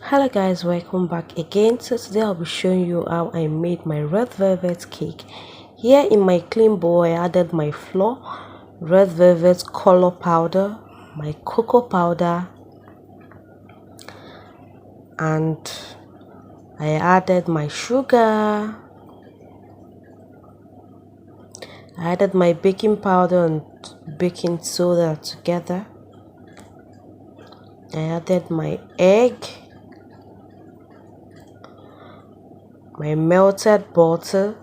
Hello guys, welcome back again. So today I'll be showing you how I made my red velvet cake. Here in my clean bowl I added my flour, red velvet color powder, my cocoa powder, and I added my sugar. I added my baking powder and baking soda together. I added my egg, my melted butter.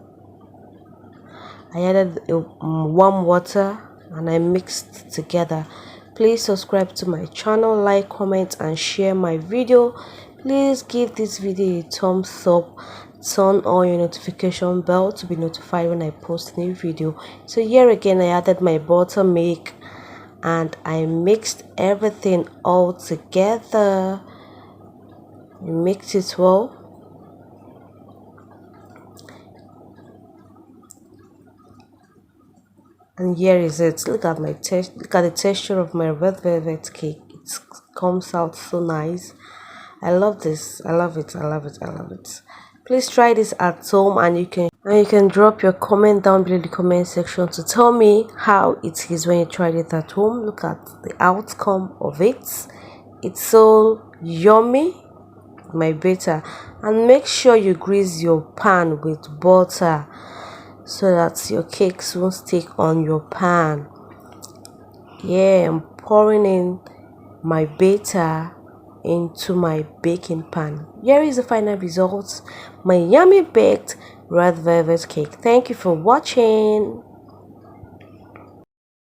I added warm water and I mixed together. Please subscribe to my channel, like, comment and share my video. Please give this video a thumbs up, turn on your notification bell to be notified when I post a new video. So here again I added my buttermilk and I mixed everything all together. I mixed it well. And here is it. Look at look at the texture of my red velvet cake. It comes out so nice. I love this. I love it. I love it. I love it. Please try this at home, and you can drop your comment down below the comment section to tell me how it is when you tried it at home. Look at the outcome of it. It's so yummy, my batter. And make sure you grease your pan with butter so that your cakes won't stick on your pan. Yeah, I'm pouring in my batter into my baking pan. Here is the final result, my yummy baked red velvet cake. Thank you for watching.